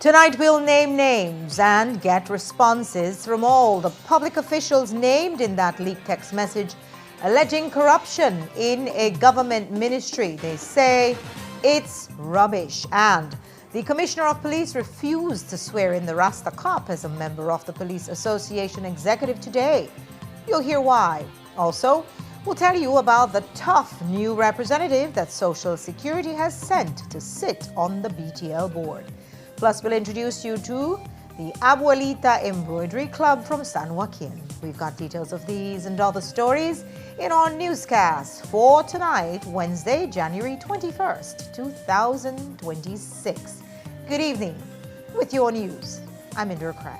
Tonight we'll name names and get responses from all the public officials named in that leaked text message alleging corruption in a government ministry. They say it's rubbish. And the Commissioner of Police refused to swear in the Rasta cop as a member of the Police Association executive today. You'll hear why. Also, we'll tell you about the tough new representative that Social Security has sent to sit on the BTL board. Plus, we'll introduce you to the Abuelita Embroidery Club from San Joaquin. We've got details of these and other stories in our newscast for tonight, Wednesday, January 21st, 2026. Good evening. With your news, I'm Indra Craig.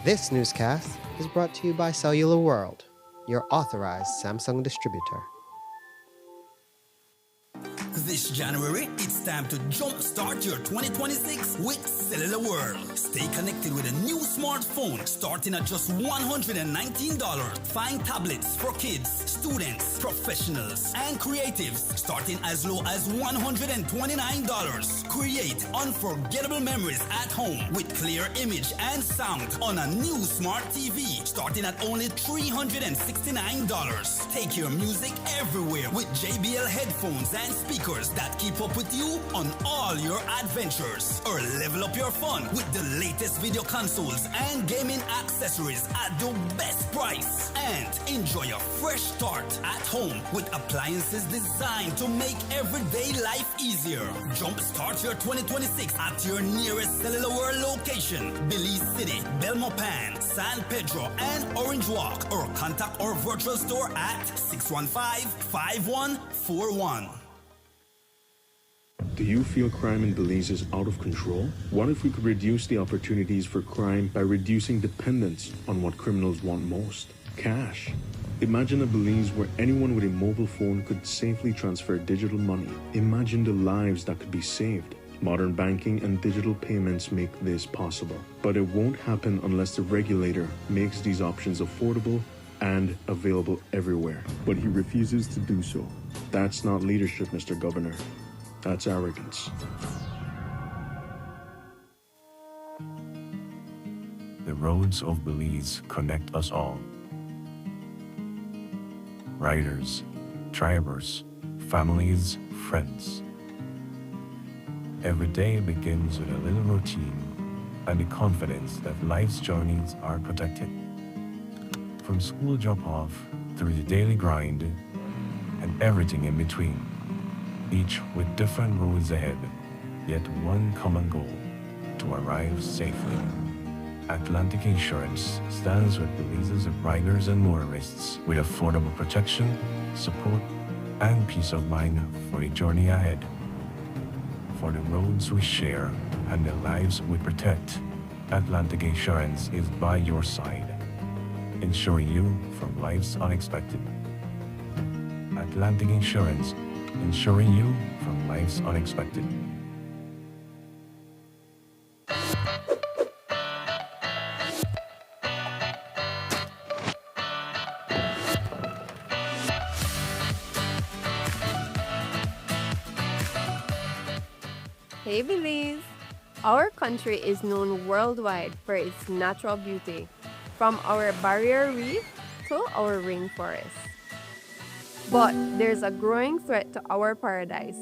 This newscast is brought to you by Cellular World, your authorized Samsung distributor. This January, it's time to jumpstart your 2026 with Cellular World. Stay connected with a new smartphone starting at just $119. Find tablets for kids, students, professionals, and creatives starting as low as $129. Create unforgettable memories at home with clear image and sound on a new smart TV starting at only $369. Take your music everywhere with JBL headphones and speakers that keep up with you on all your adventures. Or level up your fun with the latest video consoles and gaming accessories at the best price. And enjoy a fresh start at home with appliances designed to make everyday life easier. Jumpstart your 2026 at your nearest Cellular World location: Belize City, Belmopan, San Pedro, and Orange Walk. Or contact our virtual store at 615-5141. Do you feel crime in Belize is out of control? What if we could reduce the opportunities for crime by reducing dependence on what criminals want most? Cash. Imagine a Belize where anyone with a mobile phone could safely transfer digital money. Imagine the lives that could be saved. Modern banking and digital payments make this possible. But it won't happen unless the regulator makes these options affordable and available everywhere. But he refuses to do so. That's not leadership, Mr. Governor. That's arrogance. The roads of Belize connect us all. Riders, drivers, families, friends. Every day begins with a little routine and the confidence that life's journeys are protected. From school drop-off through the daily grind and everything in between. Each with different roads ahead, yet one common goal: to arrive safely. Atlantic Insurance stands with Belize's riders and motorists with affordable protection, support, and peace of mind for the journey ahead. For the roads we share and the lives we protect, Atlantic Insurance is by your side, insuring you from life's unexpected. Atlantic Insurance, insuring you from life's unexpected. Hey Belize! Our country is known worldwide for its natural beauty, from our barrier reef to our rainforest. But there's a growing threat to our paradise.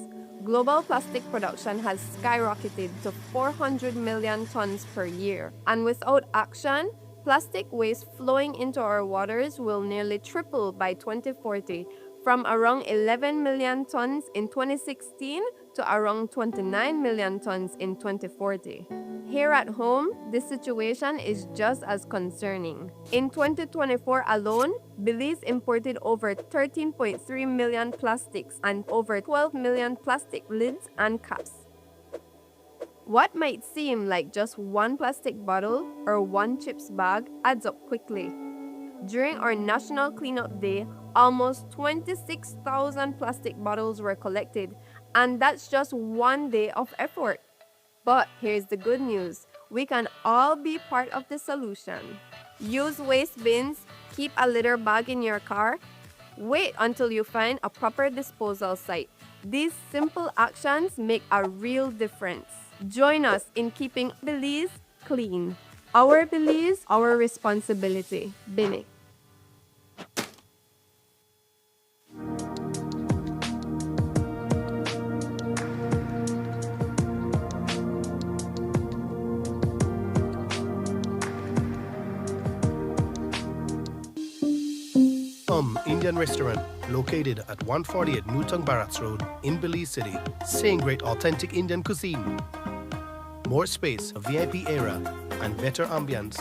Global plastic production has skyrocketed to 400 million tons per year. And without action, plastic waste flowing into our waters will nearly triple by 2040, from around 11 million tons in 2016 to around 29 million tons in 2040. Here at home, the situation is just as concerning. In 2024 alone, Belize imported over 13.3 million plastics and over 12 million plastic lids and caps. What might seem like just one plastic bottle or one chips bag adds up quickly. During our National Cleanup Day, almost 26,000 plastic bottles were collected, and that's just one day of effort. But here's the good news. We can all be part of the solution. Use waste bins, keep a litter bag in your car, Wait until you find a proper disposal site. These simple actions make a real difference. Join us in keeping Belize clean. Our Belize, our responsibility. Bini. Indian restaurant located at 148 Newton Barracks Road in Belize City, saying great authentic Indian cuisine. More space, a VIP area, and better ambience.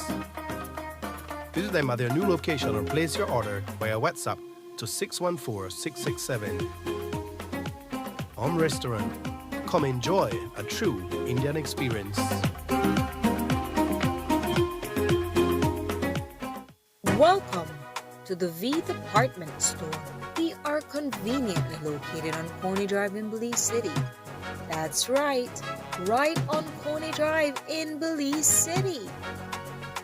Visit them at their new location or place your order via WhatsApp to 614-667. Restaurant. Come enjoy a true Indian experience. Welcome to the V Department Store. We are conveniently located on Coney Drive in Belize City. That's right on Coney Drive in Belize City.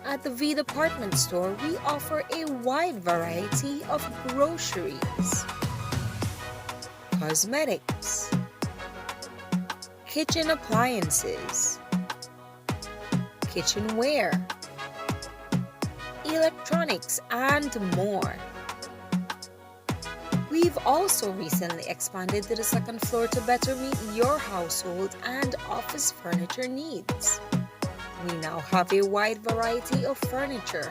At the V Department Store, we offer a wide variety of groceries, cosmetics, kitchen appliances, kitchenware, electronics, and more. We've also recently expanded to the second floor to better meet your household and office furniture needs. We now have a wide variety of furniture,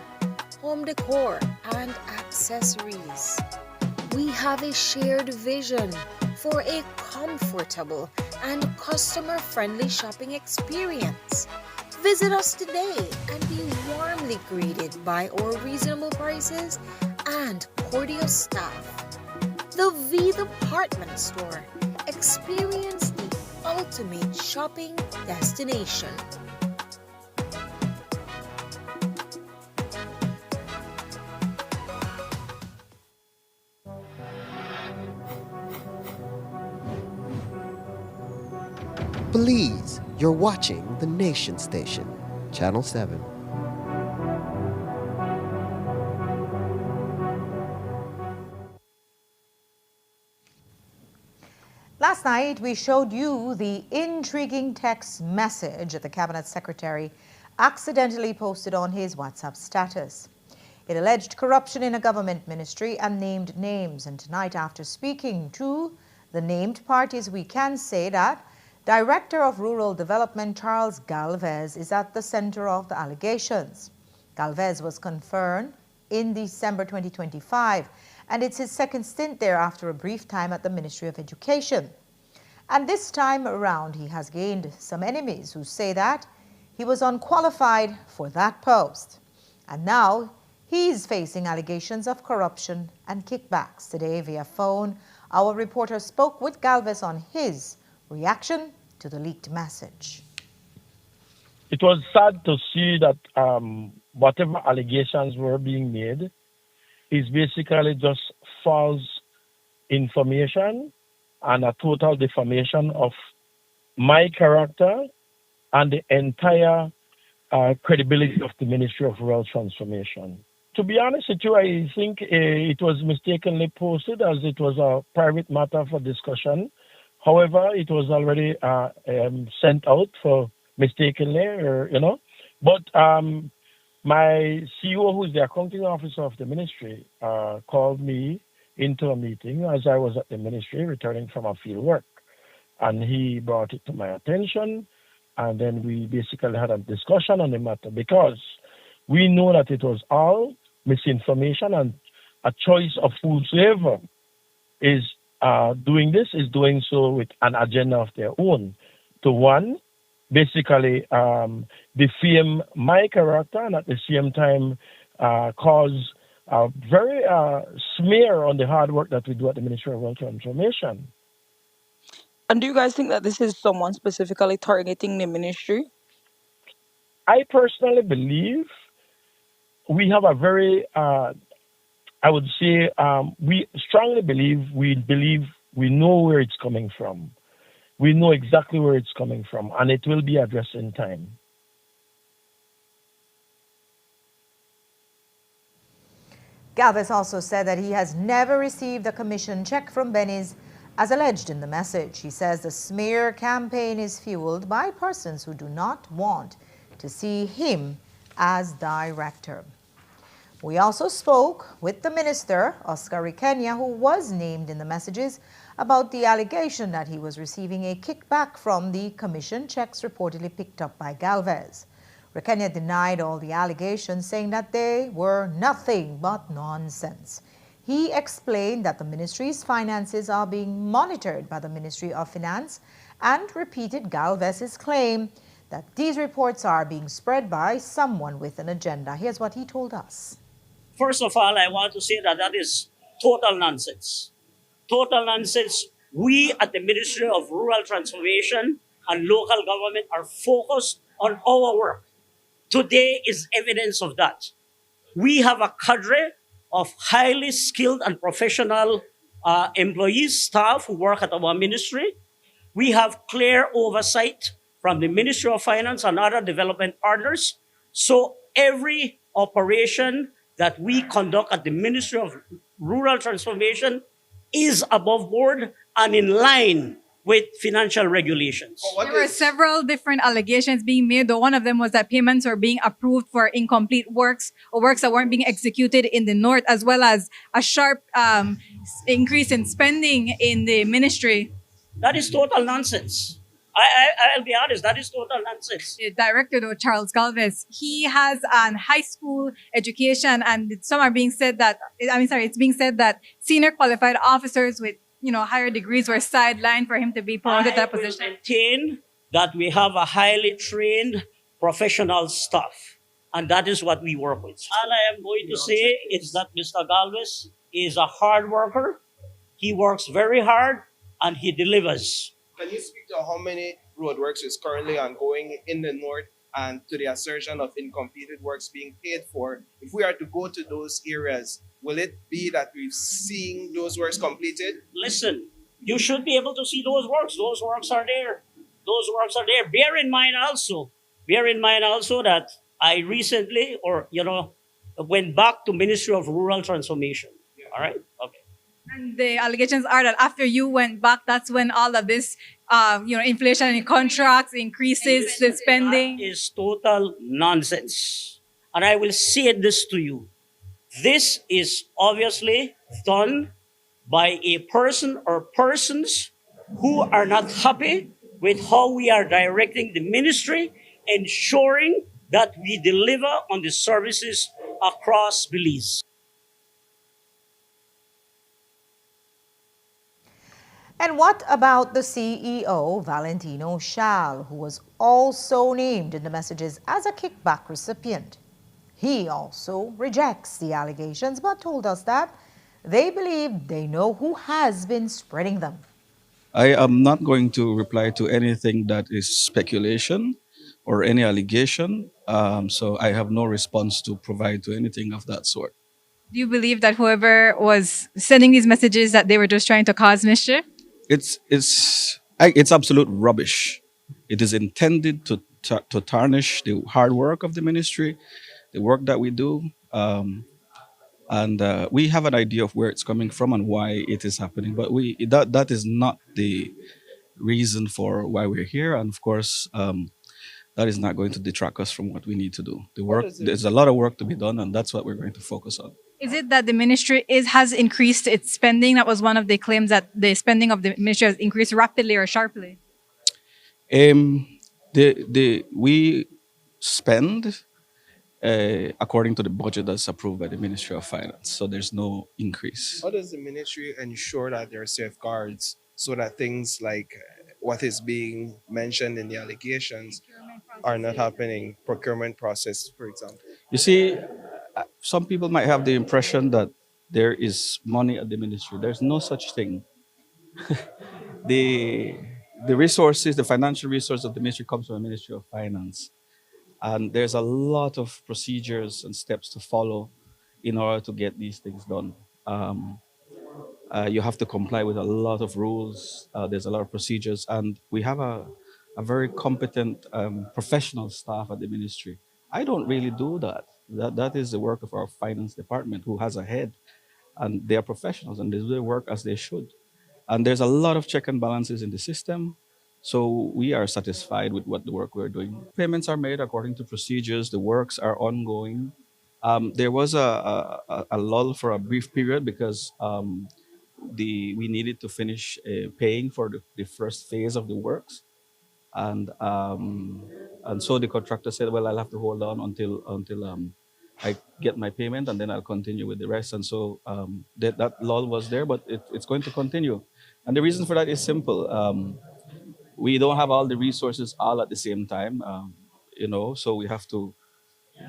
home decor, and accessories. We have a shared vision for a comfortable and customer-friendly shopping experience. Visit us today and be warmly greeted by our reasonable prices and cordial staff. The V Department Store. Experience the ultimate shopping destination. Belize, you're watching the Nation Station, Channel 7. Last night, we showed you the intriguing text message that the Cabinet Secretary accidentally posted on his WhatsApp status. It alleged corruption in a government ministry and named names. And tonight, after speaking to the named parties, we can say that Director of Rural Development Charles Galvez is at the center of the allegations. Galvez was confirmed in December 2025, and it's his second stint there after a brief time at the Ministry of Education. And this time around, he has gained some enemies who say that he was unqualified for that post. And now he's facing allegations of corruption and kickbacks. Today, via phone, our reporter spoke with Galvez on his reaction to the leaked message. It was sad to see that whatever allegations were being made is basically just false information and a total defamation of my character and the entire credibility of the Ministry of Rural Transformation. To be honest with you, I think it was mistakenly posted as it was a private matter for discussion. However, it was already sent out for mistakenly, But my CEO, who is the accounting officer of the ministry, called me into a meeting as I was at the ministry returning from a field work. And he brought it to my attention. And then we basically had a discussion on the matter because we know that it was all misinformation and a choice of whosoever is doing this is doing so with an agenda of their own. To one, basically defame my character and at the same time cause a very smear on the hard work that we do at the Ministry of Rural Transformation. And do you guys think that this is someone specifically targeting the ministry? I personally believe we have a very, I would say, we strongly believe we know where it's coming from. We know exactly where it's coming from, and it will be addressed in time. Galvez also said that he has never received a commission check from Benny's, as alleged in the message. He says the smear campaign is fueled by persons who do not want to see him as director. We also spoke with the minister, Oscar Requena, who was named in the messages, about the allegation that he was receiving a kickback from the commission checks reportedly picked up by Galvez. Requena denied all the allegations, saying that they were nothing but nonsense. He explained that the ministry's finances are being monitored by the Ministry of Finance and repeated Galvez's claim that these reports are being spread by someone with an agenda. Here's what he told us. First of all, I want to say that that is total nonsense. Total nonsense. We at the Ministry of Rural Transformation and Local Government are focused on our work. Today is evidence of that. We have a cadre of highly skilled and professional employees, staff who work at our ministry. We have clear oversight from the Ministry of Finance and other development partners. So every operation that we conduct at the Ministry of Rural Transformation is above board and in line with financial regulations. There were several different allegations being made, though one of them was that payments were being approved for incomplete works or works that weren't being executed in the north, as well as a sharp increase in spending in the ministry. That is total nonsense. I'll be honest, that is total nonsense. The director, though, Charles Galvez, he has an high school education, and some are being said that, it's being said that senior qualified officers with higher degrees were sidelined for him to be promoted to that position. I maintain that we have a highly trained professional staff, and that is what we work with. All I am going to say is that Mr. Galvez is a hard worker. He works very hard, and he delivers. Can you speak to how many roadworks is currently ongoing in the north and to the assertion of incompleted works being paid for? If we are to go to those areas, will it be that we've seen those works completed? Listen, you should be able to see those works. Those works are there. Those works are there. Bear in mind also that I recently, went back to Ministry of Rural Transformation. Yeah. All right? Okay. And the allegations are that after you went back, that's when all of this, inflation in contracts increases the spending. That is total nonsense. And I will say this to you. This is obviously done by a person or persons who are not happy with how we are directing the ministry, ensuring that we deliver on the services across Belize. And what about the CEO, Valentino Schall, who was also named in the messages as a kickback recipient? He also rejects the allegations, but told us that they believe they know who has been spreading them. I am not going to reply to anything that is speculation or any allegation, so I have no response to provide to anything of that sort. Do you believe that whoever was sending these messages, that they were just trying to cause mischief? It's absolute rubbish. It is intended to tarnish the hard work of the ministry, the work that we do, and we have an idea of where it's coming from and why it is happening. But that is not the reason for why we're here, and of course, that is not going to detract us from what we need to do. There's a lot of work to be done, and that's what we're going to focus on. Is it that the ministry has increased its spending? That was one of the claims, that the spending of the ministry has increased rapidly or sharply. We spend according to the budget that's approved by the Ministry of Finance, so there's no increase. How does the ministry ensure that there are safeguards so that things like what is being mentioned in the allegations are not happening? Procurement process, for example. You see, some people might have the impression that there is money at the ministry. There's no such thing. The resources, the financial resource of the ministry comes from the Ministry of Finance. And there's a lot of procedures and steps to follow in order to get these things done. You have to comply with a lot of rules. There's a lot of procedures. And we have a very competent professional staff at the ministry. I don't really do that. That is the work of our finance department, who has a head, and they are professionals and they do their work as they should. And there's a lot of check and balances in the system. So we are satisfied with what the work we're doing. Payments are made according to procedures. The works are ongoing. There was a lull for a brief period because we needed to finish paying for the first phase of the works, and so the contractor said, "Well, I'll have to hold on until I get my payment, and then I'll continue with the rest." And so that lull was there, but it's going to continue. And the reason for that is simple. We don't have all the resources all at the same time, so we have to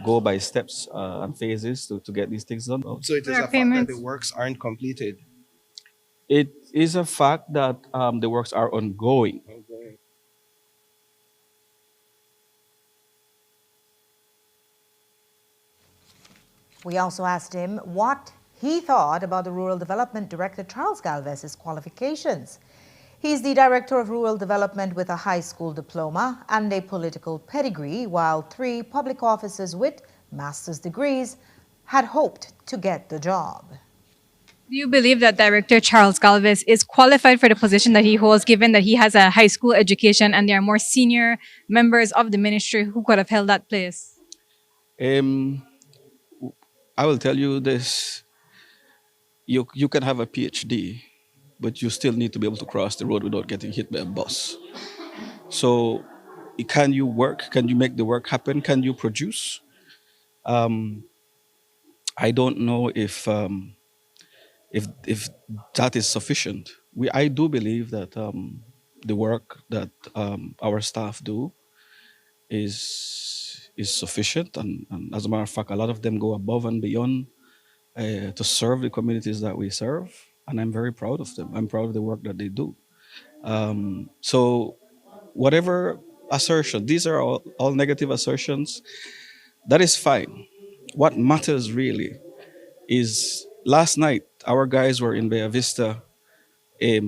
go by steps and phases to get these things done. So it is a fact that the works aren't completed. It is a fact that the works are ongoing. We also asked him what he thought about the Rural Development Director Charles Galvez's qualifications. He's the Director of Rural Development with a high school diploma and a political pedigree, while 3 public officers with master's degrees had hoped to get the job. Do you believe that Director Charles Galvez is qualified for the position that he holds, given that he has a high school education and there are more senior members of the ministry who could have held that place? I will tell you this. You can have a PhD, but you still need to be able to cross the road without getting hit by a bus. So, can you work? Can you make the work happen? Can you produce? I don't know if that is sufficient. I do believe that the work that our staff do is sufficient, and as a matter of fact, a lot of them go above and beyond to serve the communities that we serve, and I'm very proud of them. I'm proud of the work that they do. So, whatever assertion, these are all negative assertions. That is fine. What matters really is last night our guys were in Bella Vista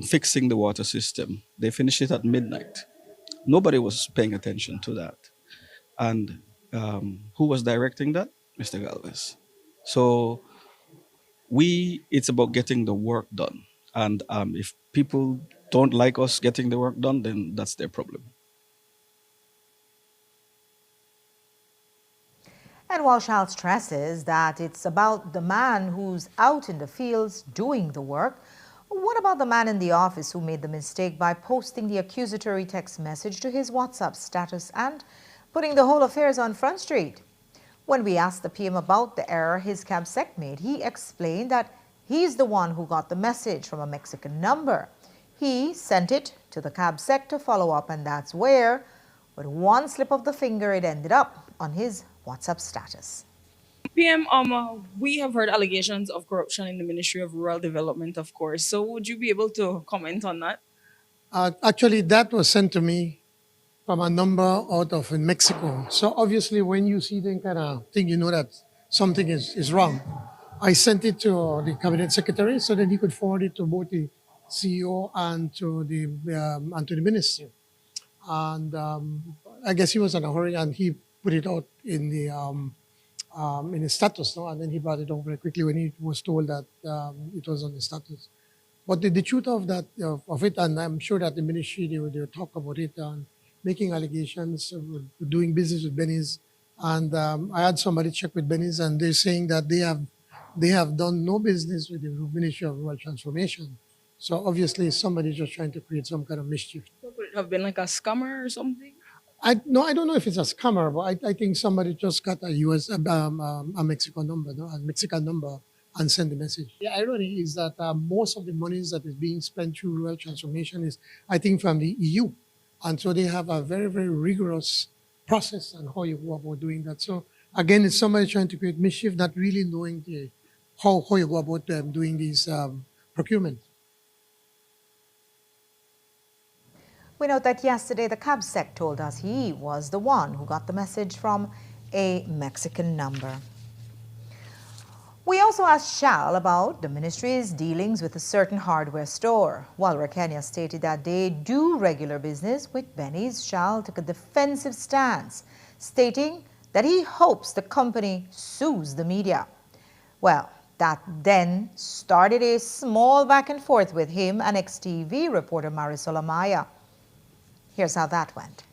fixing the water system. They finished it at midnight. Nobody was paying attention to that. And who was directing that? Mr. Galvez. So it's about getting the work done. And if people don't like us getting the work done, then that's their problem. And while Charles stresses that it's about the man who's out in the fields doing the work, what about the man in the office who made the mistake by posting the accusatory text message to his WhatsApp status and putting the whole affairs on Front Street? When we asked the PM about the error his cab sec made, he explained that he's the one who got the message from a Mexican number. He sent it to the cab sec to follow up, and that's where, with one slip of the finger, it ended up on his WhatsApp status. PM, we have heard allegations of corruption in the Ministry of Rural Development, of course. So would you be able to comment on that? Actually, that was sent to me from a number out of Mexico. So obviously, when you see that kind of thing, you know that something is wrong. I sent it to the cabinet secretary so that he could forward it to both the CEO and to the minister. And I guess he was in a hurry, and he put it out in his status, no? And then he brought it over very quickly when he was told that it was on the status. But the truth of that of it, and I'm sure that the ministry they would talk about it and making allegations, doing business with Benny's, and I had somebody check with Benny's, and they're saying that they have done no business with the Ministry of Rural Transformation. So obviously somebody's just trying to create some kind of mischief. So could it have been like a scammer or something? I don't know if it's a scammer, but I think somebody just got a Mexican number, no? A Mexican number, and sent the message. The irony is that most of the monies that is being spent through rural transformation is, I think, from the EU. And so they have a very, very rigorous process on how you go about doing that. So again, it's somebody trying to create mischief, not really knowing how you go about doing these procurement. We note that yesterday the cab sec told us he was the one who got the message from a Mexican number. We also asked Shal about the ministry's dealings with a certain hardware store. While Rakenya stated that they do regular business with Benny's, Shal took a defensive stance, stating that he hopes the company sues the media. Well, that then started a small back and forth with him and ex-TV reporter Marisol Amaya. Here's how that went.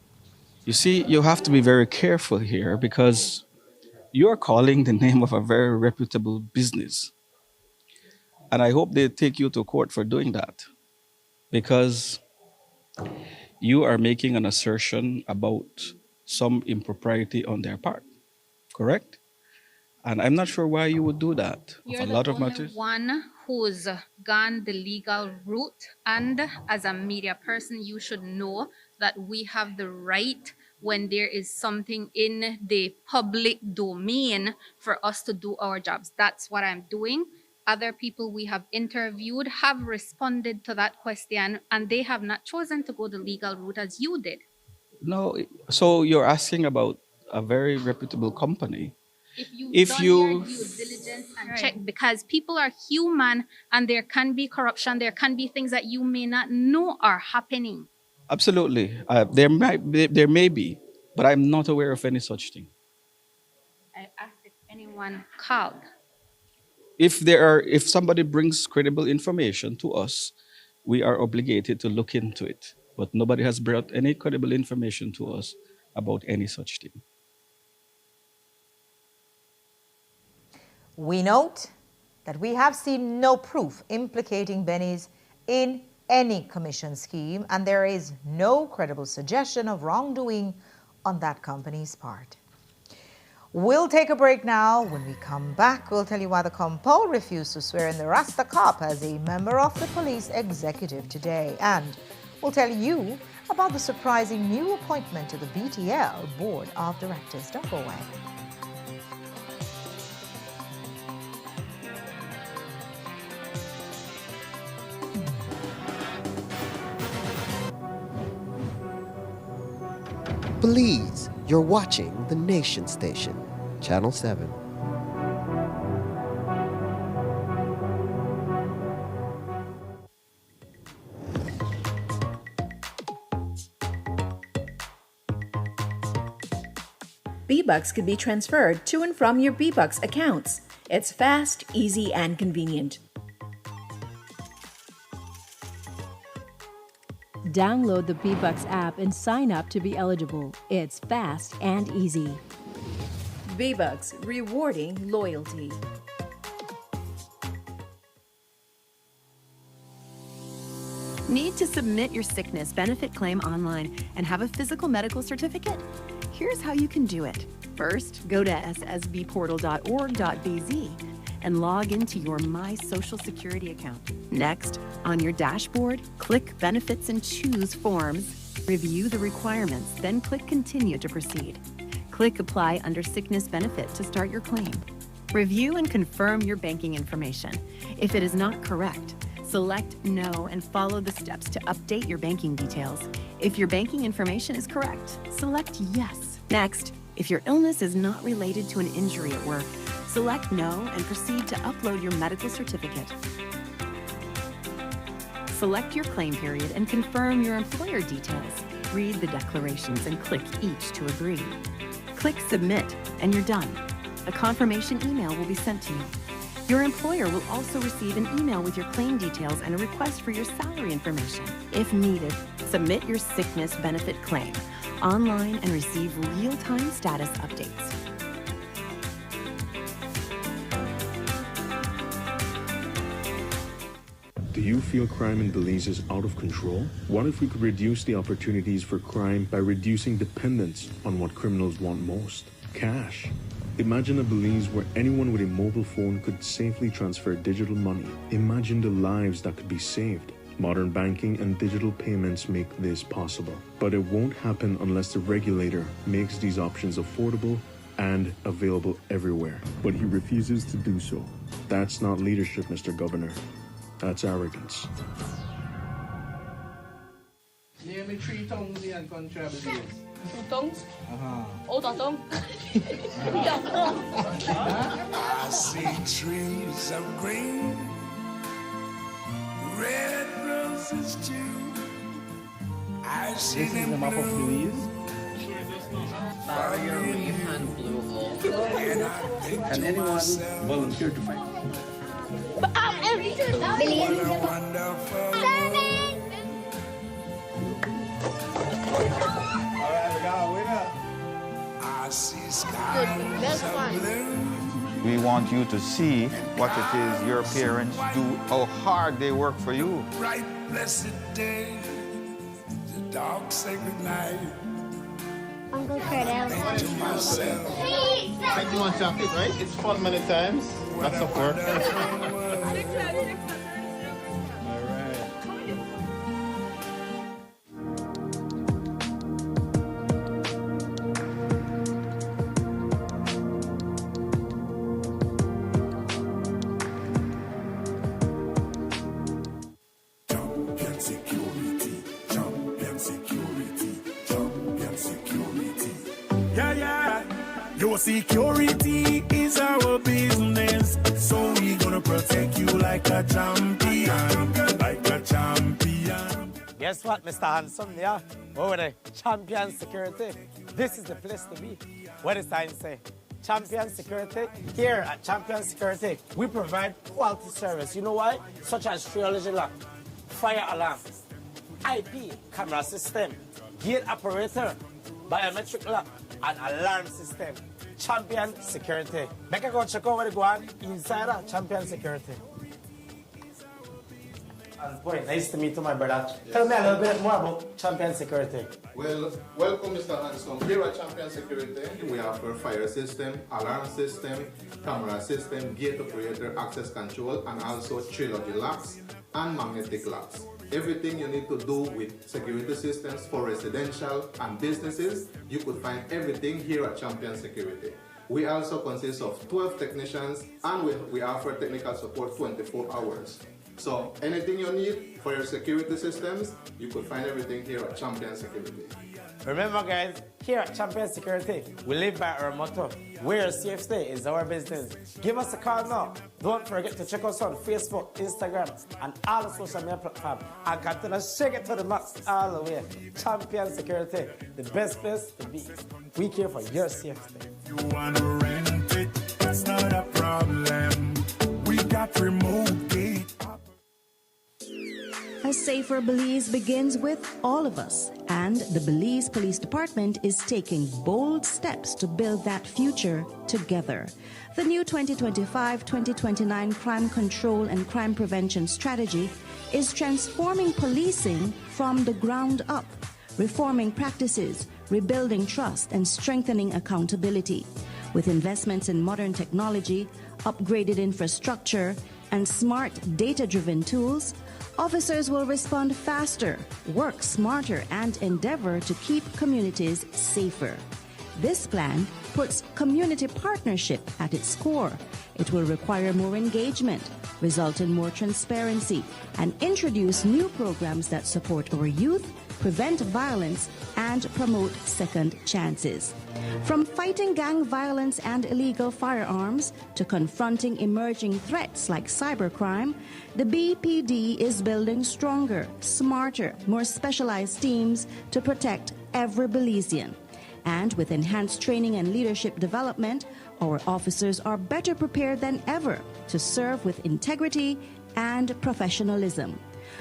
You see, you have to be very careful here because you're calling the name of a very reputable business. And I hope they take you to court for doing that because you are making an assertion about some impropriety on their part, correct? And I'm not sure why you would do that. You're Of a the lot of only matters. one who's gone the legal route, and as a media person, you should know that we have the right when there is something in the public domain for us to do our jobs. That's what I'm doing. Other people we have interviewed have responded to that question, and they have not chosen to go the legal route as you did. No, so you're asking about a very reputable company. If you've If done you your due diligence and check, because people are human and there can be corruption, there can be things that you may not know are happening. Absolutely, there may be, but I'm not aware of any such thing. I asked if anyone called. If somebody brings credible information to us, we are obligated to look into it. But nobody has brought any credible information to us about any such thing. We note that we have seen no proof implicating Benny's in any commission scheme, and there is no credible suggestion of wrongdoing on that company's part. We'll take a break now. When we come back, we'll tell you why the Compo refused to swear in the Rasta cop as a member of the police executive today. And we'll tell you about the surprising new appointment to the BTL Board of Directors. Don't go away. Please, you're watching the Nation Station, Channel 7. B-Bucks could be transferred to and from your B-Bucks accounts. It's fast, easy, and convenient. Download the B-Bucks app and sign up to be eligible. It's fast and easy. B-Bucks, rewarding loyalty. Need to submit your sickness benefit claim online and have a physical medical certificate? Here's how you can do it. First, go to ssbportal.org.bz and log into your My Social Security account. Next, on your dashboard, click Benefits and choose Forms. Review the requirements, then click Continue to proceed. Click Apply under Sickness Benefit to start your claim. Review and confirm your banking information. If it is not correct, select No and follow the steps to update your banking details. If your banking information is correct, select Yes. Next, if your illness is not related to an injury at work, select No and proceed to upload your medical certificate. Select your claim period and confirm your employer details. Read the declarations and click each to agree. Click Submit and you're done. A confirmation email will be sent to you. Your employer will also receive an email with your claim details and a request for your salary information. If needed, submit your sickness benefit claim online and receive real-time status updates. Do you feel crime in Belize is out of control? What if we could reduce the opportunities for crime by reducing dependence on what criminals want most? Cash. Imagine a Belize where anyone with a mobile phone could safely transfer digital money. Imagine the lives that could be saved. Modern banking and digital payments make this possible. But it won't happen unless the regulator makes these options affordable and available everywhere. But he refuses to do so. That's not leadership, Mr. Governor. That's arrogance. Name me 3 tongues in country, I believe. 2 tongues? Oh, tongue? I see trees of green, red roses too. I see This is the map of Belize. Barrier Reef and Blue Hole. Can anyone volunteer to fight? We want you to see what it is your parents do, how hard they work for you. Bright, blessed day, the dark, sacred night. Uncle Cordell. To myself. Like you want chocolate, right? It's fun many times. Lots of work. Champion security, champion security, champion security. Yeah. Your security is our business, so we gonna protect you like a champion, like a champion. Guess what, Mr. Handsome? Yeah, over there, champion security. This is the place to be. What does sign say? Champion Security. Here at Champion Security, we provide quality service. You know why? Such as triology lock, fire alarm, IP camera system, gate operator, biometric lock, and alarm system. Champion Security. Make a go check out where they go on inside of Champion Security. And boy, nice to meet you, my brother. Tell me a little bit more about Champion Security. Well, welcome, Mr. Hanson. Here at Champion Security, we offer fire system, alarm system, camera system, gate operator, access control, and also trilogy locks and magnetic locks. Everything you need to do with security systems for residential and businesses, you could find everything here at Champion Security. We also consist of 12 technicians, and we offer technical support 24 hours. So anything you need for your security systems, you could find everything here at Champion Security. Remember, guys, here at Champion Security, we live by our motto, where your safe stay is our business. Give us a call now. Don't forget to check us on Facebook, Instagram, and all the social media platforms. And continue to shake it to the max all the way. Champion Security, the best place to be. We care for your safety. You want to rent it, it's not a problem. We got remote gate. A safer Belize begins with all of us, and the Belize Police Department is taking bold steps to build that future together. The new 2025-2029 Crime Control and Crime Prevention Strategy is transforming policing from the ground up, reforming practices, rebuilding trust, and strengthening accountability. With investments in modern technology, upgraded infrastructure, and smart data-driven tools, officers will respond faster, work smarter, and endeavor to keep communities safer. This plan puts community partnership at its core. It will require more engagement, result in more transparency, and introduce new programs that support our youth, prevent violence, and promote second chances. From fighting gang violence and illegal firearms to confronting emerging threats like cybercrime, the BPD is building stronger, smarter, more specialized teams to protect every Belizean. And with enhanced training and leadership development, our officers are better prepared than ever to serve with integrity and professionalism.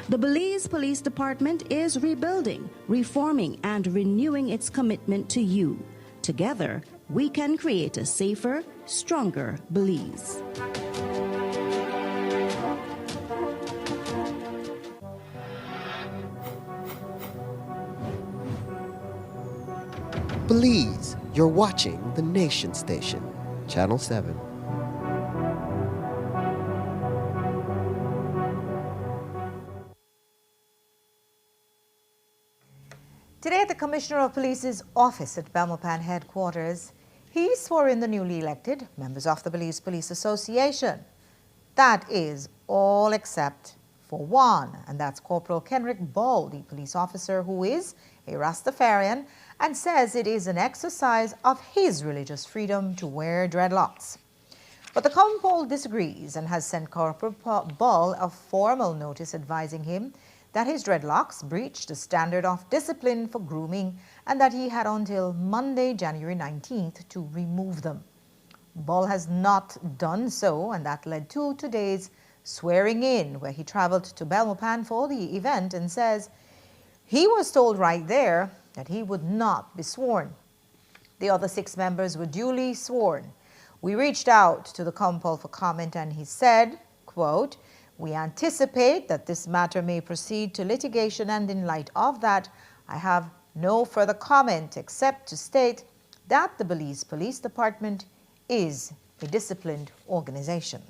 The Belize Police Department is rebuilding, reforming, and renewing its commitment to you. Together, we can create a safer, stronger Belize. Belize, you're watching the Nation Station, Channel 7. Today at the Commissioner of Police's office at Belmopan headquarters, he swore in the newly elected members of the Belize Police Association. That is all except for one, and that's Corporal Kenrick Ball, the police officer who is a Rastafarian and says it is an exercise of his religious freedom to wear dreadlocks. But the Compol disagrees and has sent Corporal Ball a formal notice advising him that his dreadlocks breached the standard of discipline for grooming and that he had until Monday, January 19th to remove them. Ball has not done so, and that led to today's swearing in, where he traveled to Belmopan for the event and says he was told right there that he would not be sworn. The other 6 members were duly sworn. We reached out to the Compol for comment and he said, quote, "We anticipate that this matter may proceed to litigation, and in light of that, I have no further comment except to state that the Belize Police Department is a disciplined organization."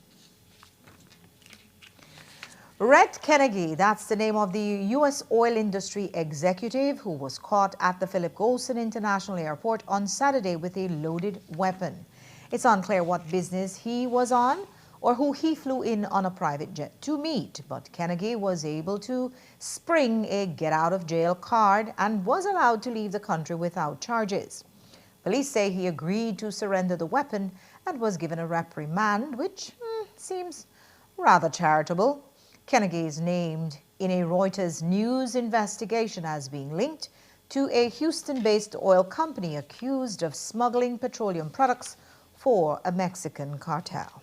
Rhett Kennedy, that's the name of the U.S. oil industry executive who was caught at the Philip Golson International Airport on Saturday with a loaded weapon. It's unclear what business he was on or who he flew in on a private jet to meet, but Kennedy was able to spring a get-out-of-jail card and was allowed to leave the country without charges. Police say he agreed to surrender the weapon and was given a reprimand, which seems rather charitable. Kennedy is named in a Reuters News investigation as being linked to a Houston-based oil company accused of smuggling petroleum products for a Mexican cartel.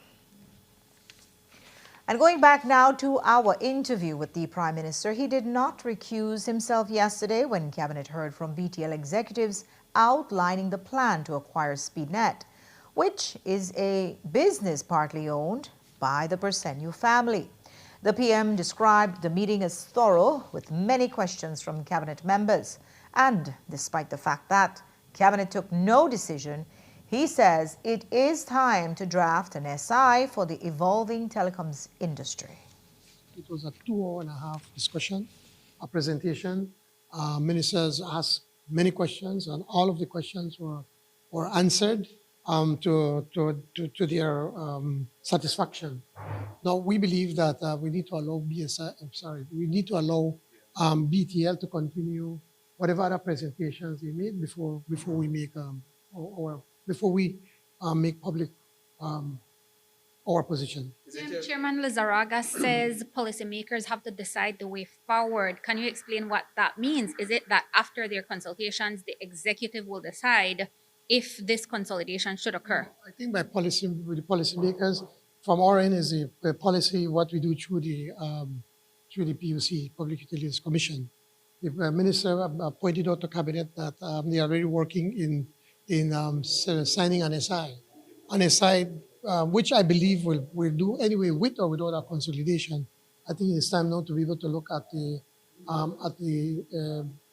And going back now to our interview with the Prime Minister, he did not recuse himself yesterday when Cabinet heard from BTL executives outlining the plan to acquire SpeedNet, which is a business partly owned by the Bersenio family. The PM described the meeting as thorough, with many questions from Cabinet members. And despite the fact that Cabinet took no decision, he says it is time to draft an SI for the evolving telecoms industry. It was a 2.5-hour discussion, a presentation. Ministers asked many questions, and all of the questions were answered to their satisfaction. Now, we believe that we need to allow BTL to continue whatever other presentations they made before we make make public our position. Chairman Lizarraga says policymakers have to decide the way forward. Can you explain what that means? Is it that after their consultations, the executive will decide if this consolidation should occur? I think by policy, with the policymakers, from our end is the policy, what we do through the PUC, Public Utilities Commission. The minister pointed out to Cabinet that they are already working in signing an SI, which I believe will do anyway with or without a consolidation. I think it's time now to be able to look at the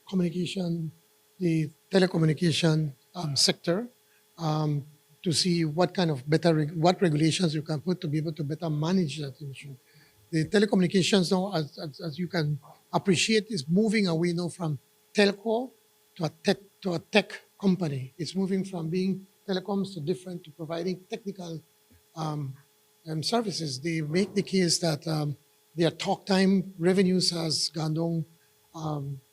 communication, the telecommunication sector, to see what kind of what regulations you can put to be able to better manage that issue. The telecommunications now, as you can appreciate, is moving away now from telco to a tech company. It's moving from being telecoms to providing technical services. They make the case that their talk time revenues has gone down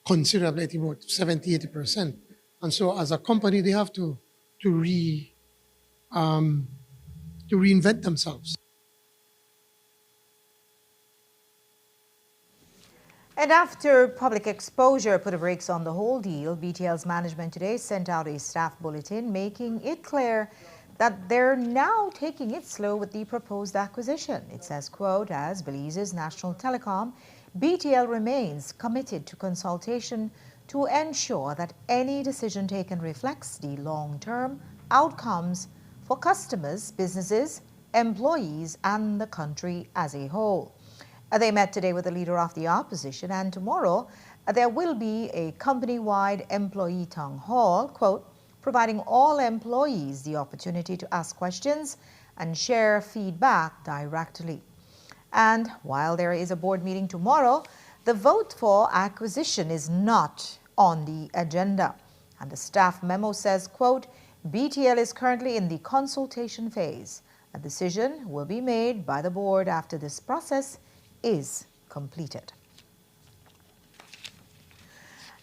considerably, I think about 70-80%. And so as a company, they have to reinvent themselves. And after public exposure put the brakes on the whole deal, BTL's management today sent out a staff bulletin making it clear that they're now taking it slow with the proposed acquisition. It says, quote, as Belize's national telecom, BTL remains committed to consultation to ensure that any decision taken reflects the long-term outcomes for customers, businesses, employees, and the country as a whole. They met today with the leader of the opposition, and tomorrow there will be a company-wide employee town hall, quote, providing all employees the opportunity to ask questions and share feedback directly. And while there is a board meeting tomorrow, the vote for acquisition is not on the agenda. And the staff memo says, quote, BTL is currently in the consultation phase. A decision will be made by the board after this process is completed.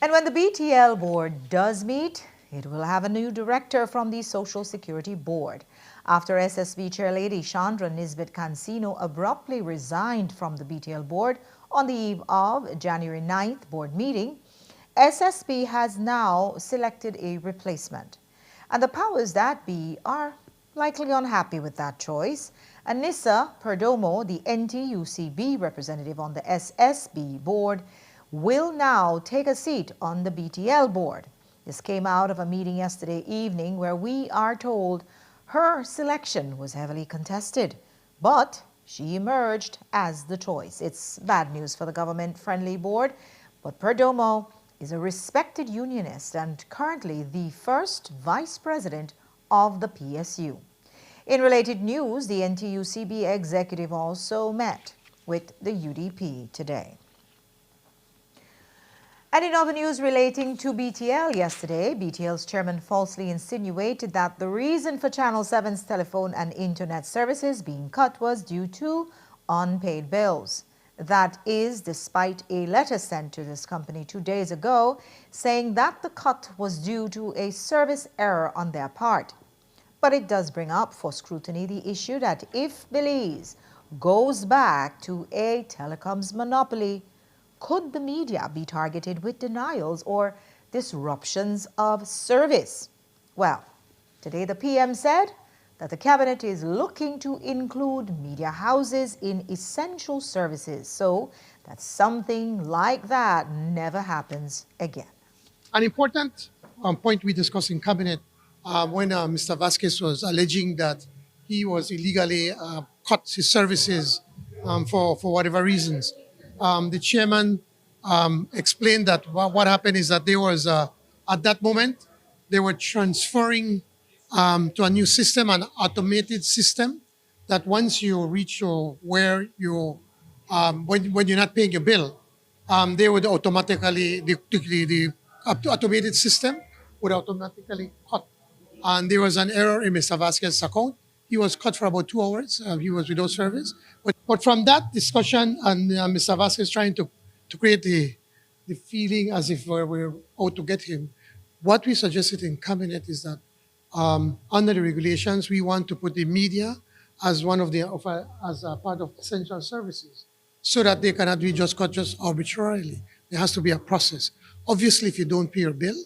And when the BTL board does meet, it will have a new director from the Social Security Board. After SSB Chairlady Chandra Nisbet Cancino abruptly resigned from the BTL board on the eve of January 9th board meeting, SSB has now selected a replacement. And the powers that be are likely unhappy with that choice. Anissa Perdomo, the NTUCB representative on the SSB board, will now take a seat on the BTL board. This came out of a meeting yesterday evening where we are told her selection was heavily contested, but she emerged as the choice. It's bad news for the government-friendly board, but Perdomo is a respected unionist and currently the first vice president of the PSU. In related news, the NTUCB executive also met with the UDP today. And in other news relating to BTL yesterday, BTL's chairman falsely insinuated that the reason for Channel 7's telephone and internet services being cut was due to unpaid bills. That is despite a letter sent to this company 2 days ago saying that the cut was due to a service error on their part. But it does bring up for scrutiny the issue that if Belize goes back to a telecoms monopoly, could the media be targeted with denials or disruptions of service? Well, today the PM said that the cabinet is looking to include media houses in essential services so that something like that never happens again. An important point we discussed in cabinet when Mr. Vasquez was alleging that he was illegally cut his services for whatever reasons. The chairman explained that what happened is that there was, at that moment, they were transferring to a new system, an automated system, that once you reach where you, when you're not paying your bill, they would automatically, the automated system would automatically cut. And there was an error in Mr. Vasquez's account. He was cut for about 2 hours. He was without service. But from that discussion and Mr. Vasquez trying to create the feeling as if we're out to get him, what we suggested in cabinet is that under the regulations, we want to put the media as one of the as a part of essential services, so that they cannot be just cut just arbitrarily. There has to be a process. Obviously, if you don't pay your bill,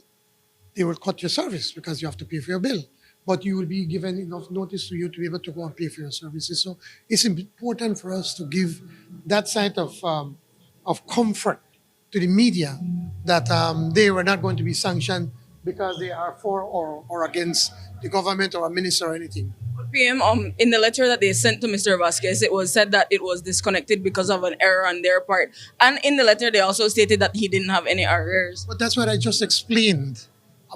they will cut your service because you have to pay for your bill. But you will be given enough notice to you to be able to go and pay for your services. So it's important for us to give that side of comfort to the media that they were not going to be sanctioned because they are for or against the government or a minister or anything. PM, in the letter that they sent to Mr. Vasquez, it was said that it was disconnected because of an error on their part. And in the letter, they also stated that he didn't have any errors. But that's what I just explained.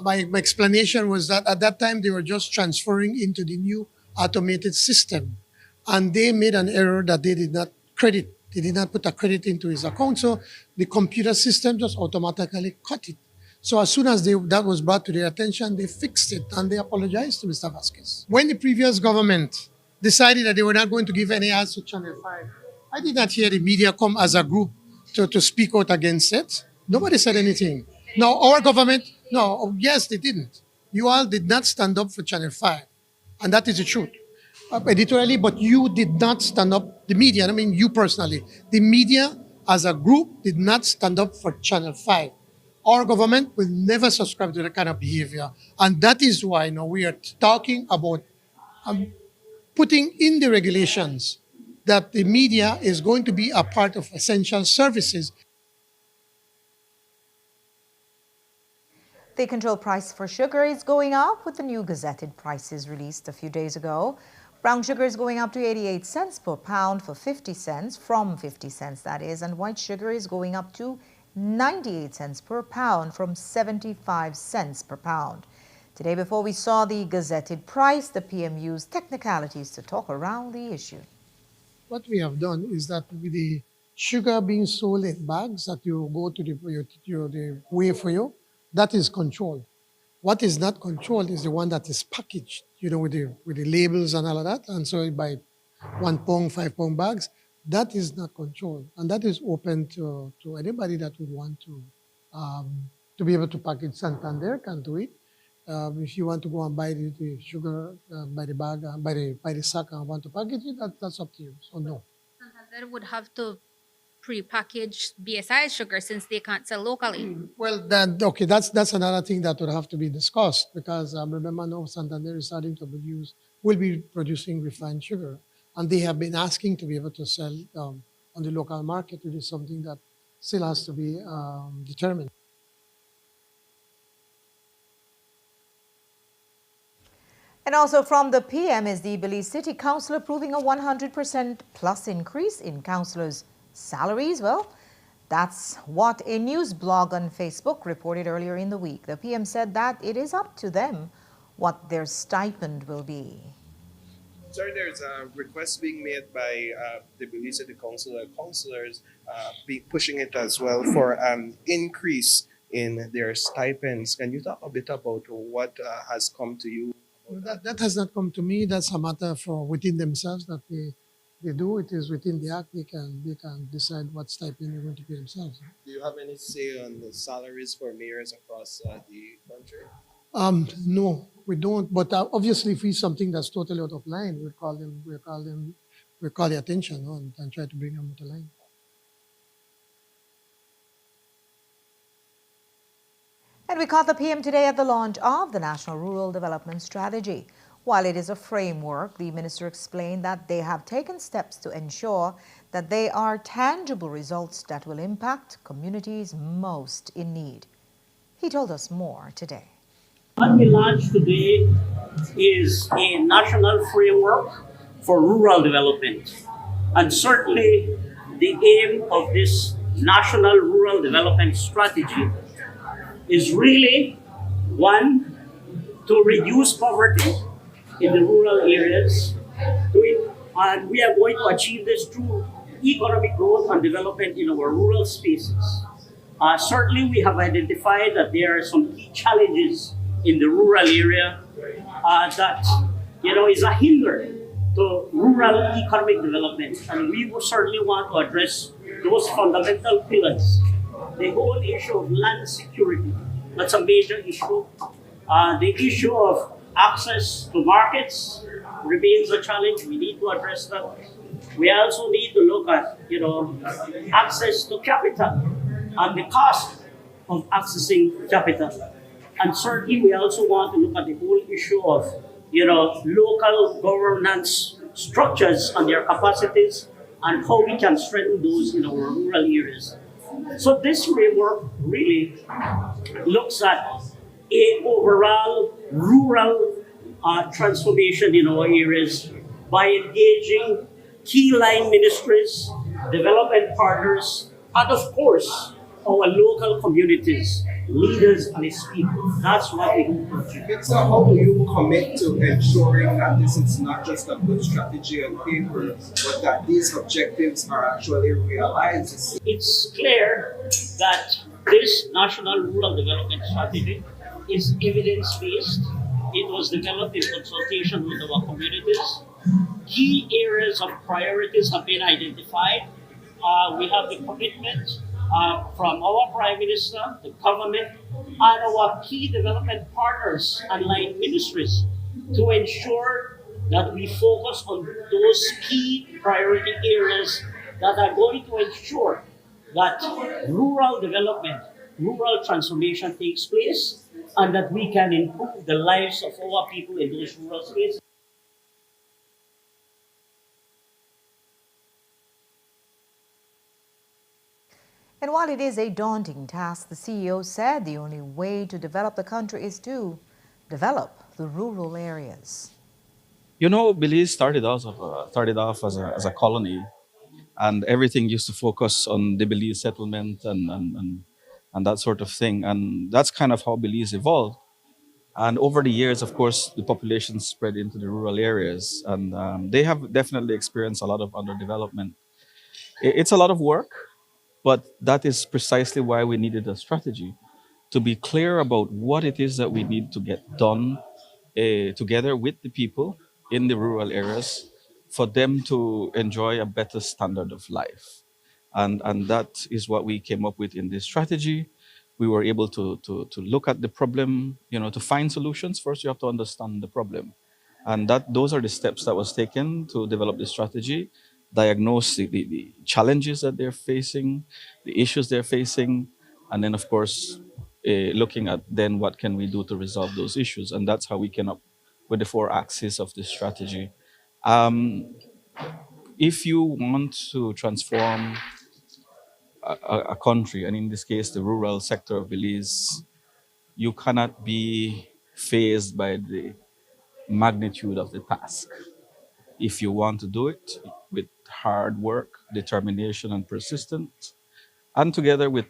My explanation was that at that time, they were just transferring into the new automated system. And they made an error that they did not credit. They did not put a credit into his account. So the computer system just automatically cut it. So as soon as that was brought to their attention, they fixed it and they apologized to Mr. Vasquez. When the previous government decided that they were not going to give any ads to Channel 5, I did not hear the media come as a group to speak out against it. Nobody said anything. No, our government, no, yes, they didn't. You all did not stand up for Channel 5. And that is the truth. Editorially, but you did not stand up, the media, I mean you personally. The media as a group did not stand up for Channel 5. Our government will never subscribe to that kind of behavior. And that is why now we are talking about putting in the regulations that the media is going to be a part of essential services. The control price for sugar is going up with the new gazetted prices released a few days ago. Brown sugar is going up to 88 cents per pound for 50 cents, from 50 cents that is, and white sugar is going up to 98 cents per pound from 75 cents per pound. Today, before we saw the gazetted price, the PM used technicalities to talk around the issue. What we have done is that with the sugar being sold in bags that you go to the weigh for you, that is controlled. What is not controlled is the one that is packaged, with the labels and all of that. And so by 1 pound, 5 pound bags, that is not controlled. And that is open to anybody that would want to be able to package. Santander can do it. If you want to go and buy the sugar by the bag, by the sack, and want to package it, that's up to you. So no. Santander would have to pre-package BSI sugar since they can't sell locally. Well, then okay, that's another thing that would have to be discussed because remember now Santander is starting to will be producing refined sugar, and they have been asking to be able to sell on the local market, which is something that still has to be determined. And also from the PM is the Belize City Council approving a 100% plus increase in councillors' salaries. Well, that's what a news blog on Facebook reported earlier in the week. The PM said that it is up to them what their stipend will be. Sir, there's a request being made by the Belize City Council councillors pushing it as well for an increase in their stipends. Can you talk a bit about what has come to you? That has not come to me. That's a matter for within themselves that they do. It is within the act. They can decide what stipend they're going to pay themselves. Do you have any say on the salaries for mayors across the country? No, we don't. But obviously, if it's something that's totally out of line, we'll call the attention and try to bring them to line. And we caught the PM today at the launch of the National Rural Development Strategy. While it is a framework, the minister explained that they have taken steps to ensure that they are tangible results that will impact communities most in need. He told us more today. What we launched today is a national framework for rural development. And certainly the aim of this National Rural Development Strategy is really, one, to reduce poverty in the rural areas, and we are going to achieve this through economic growth and development in our rural spaces. Certainly, we have identified that there are some key challenges in the rural area that is a hinder to rural economic development, and we will certainly want to address those fundamental pillars. The whole issue of land security, that's a major issue. The issue of access to markets remains a challenge. We need to address that. We also need to look at, access to capital and the cost of accessing capital. And certainly we also want to look at the whole issue of, local governance structures and their capacities and how we can strengthen those in our rural areas. So this framework really looks at a overall rural transformation in our areas by engaging key line ministries, development partners, and of course, our local communities, leaders and its people. That's what we do. So how do you commit to ensuring that this is not just a good strategy on paper, but that these objectives are actually realized? It's clear that this National Rural Development Strategy is evidence-based. It was developed in consultation with our communities. Key areas of priorities have been identified. We have the commitment from our Prime Minister, the government, and our key development partners and line ministries to ensure that we focus on those key priority areas that are going to ensure that rural development, rural transformation takes place, and that we can improve the lives of our people in those rural spaces. And while it is a daunting task, the CEO said the only way to develop the country is to develop the rural areas. Belize started off as a colony, and everything used to focus on the Belize settlement and that sort of thing. And that's kind of how Belize evolved. And over the years, of course, the population spread into the rural areas, and they have definitely experienced a lot of underdevelopment. It's a lot of work, but that is precisely why we needed a strategy, to be clear about what it is that we need to get done together with the people in the rural areas for them to enjoy a better standard of life. And that is what we came up with in this strategy. we were able to look at the problem, to find solutions. First, you have to understand the problem. And those are the steps that was taken to develop the strategy, diagnose the challenges that they're facing, the issues they're facing, and then, of course, looking at then what can we do to resolve those issues. And that's how we came up with the 4 axes of this strategy. If you want to transform a country, and in this case, the rural sector of Belize, you cannot be fazed by the magnitude of the task. If you want to do it with hard work, determination, and persistence, and together with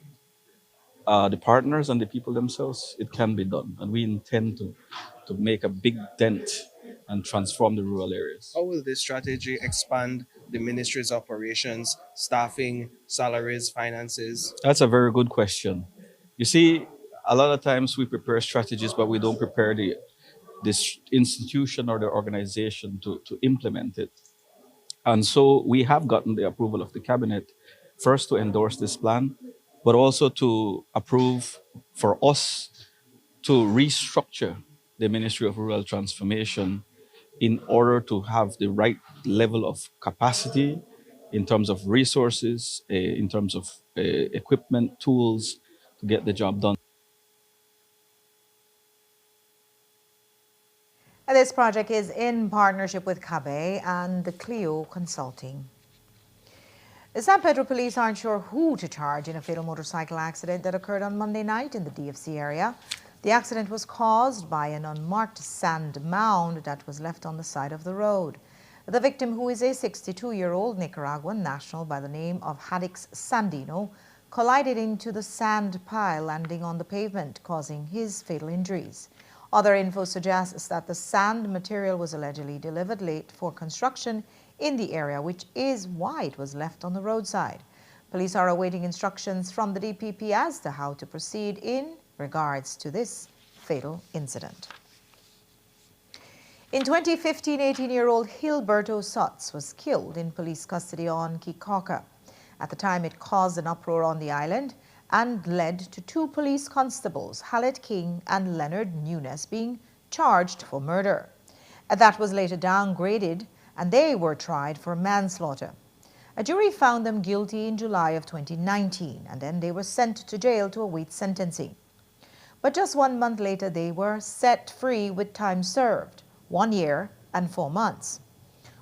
the partners and the people themselves, it can be done. And we intend to make a big dent and transform the rural areas. How will this strategy expand the ministry's operations, staffing, salaries, finances? That's a very good question. You see, a lot of times we prepare strategies, but we don't prepare this institution or the organization to implement it. And so we have gotten the approval of the cabinet, first to endorse this plan, but also to approve for us to restructure the Ministry of Rural Transformation in order to have the right level of capacity in terms of resources, in terms of equipment, tools to get the job done. This project is in partnership with CABE and the Clio Consulting. The San Pedro police aren't sure who to charge in a fatal motorcycle accident that occurred on Monday night in the DFC area. The accident was caused by an unmarked sand mound that was left on the side of the road. The victim, who is a 62-year-old Nicaraguan national by the name of Hadix Sandino, collided into the sand pile, landing on the pavement, causing his fatal injuries. Other info suggests that the sand material was allegedly delivered late for construction in the area, which is why it was left on the roadside. Police are awaiting instructions from the DPP as to how to proceed in regards to this fatal incident. In 2015, 18-year-old Hilberto Sutz was killed in police custody on Kikoka. At the time, it caused an uproar on the island and led to 2 police constables, Halet King and Leonard Nunes, being charged for murder. That was later downgraded, and they were tried for manslaughter. A jury found them guilty in July of 2019, and then they were sent to jail to await sentencing. But just 1 month later, they were set free with time served, 1 year and 4 months.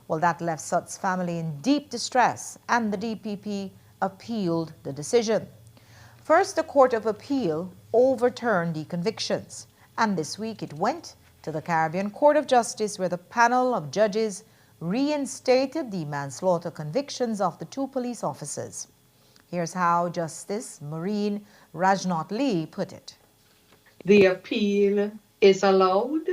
Well, that left Sutz's family in deep distress, and the DPP appealed the decision. First, the Court of Appeal overturned the convictions, and this week it went to the Caribbean Court of Justice, where the panel of judges reinstated the manslaughter convictions of the 2 police officers. Here's how Justice Maureen Rajnath Lee put it. The appeal is allowed.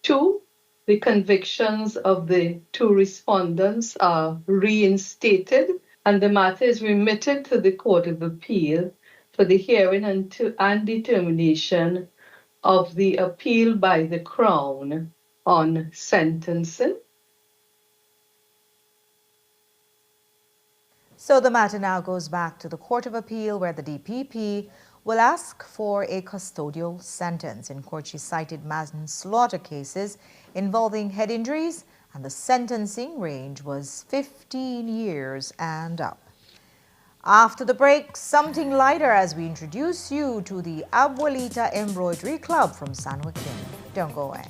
2, the convictions of the 2 respondents are reinstated, and the matter is remitted to the Court of Appeal for the hearing and determination of the appeal by the Crown on sentencing. So the matter now goes back to the Court of Appeal, where the DPP will ask for a custodial sentence. In court, she cited manslaughter cases involving head injuries, and the sentencing range was 15 years and up. After the break, something lighter as we introduce you to the Abuelita Embroidery Club from San Joaquin. Don't go away.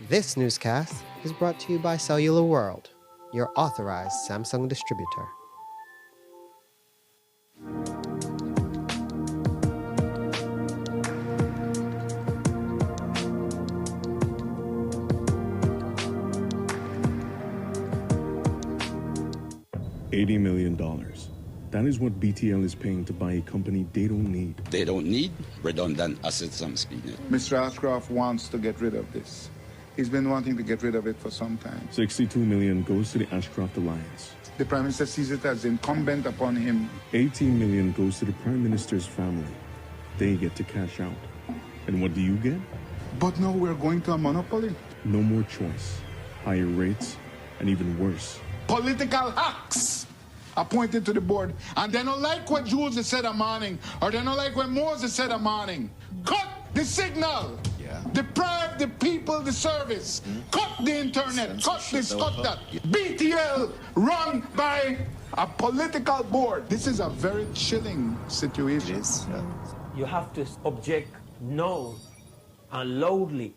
This newscast is brought to you by Cellular World, your authorized Samsung distributor. $80 million. That is what BTL is paying to buy a company they don't need. They don't need redundant assets, I'm speaking. Mr. Ashcroft wants to get rid of this. He's been wanting to get rid of it for some time. $62 million goes to the Ashcroft Alliance. The Prime Minister sees it as incumbent upon him. $18 million goes to the Prime Minister's family. They get to cash out. And what do you get? But now we're going to a monopoly. No more choice. Higher rates, and even worse. Political hacks appointed to the board, and they don't like what Jules said a morning, or they don't like what Moses said a morning. Cut the signal. Deprive the people the service. Cut the internet. Cut this, cut that. BTL run by a political board. This is a very chilling situation. You have to object no and loudly.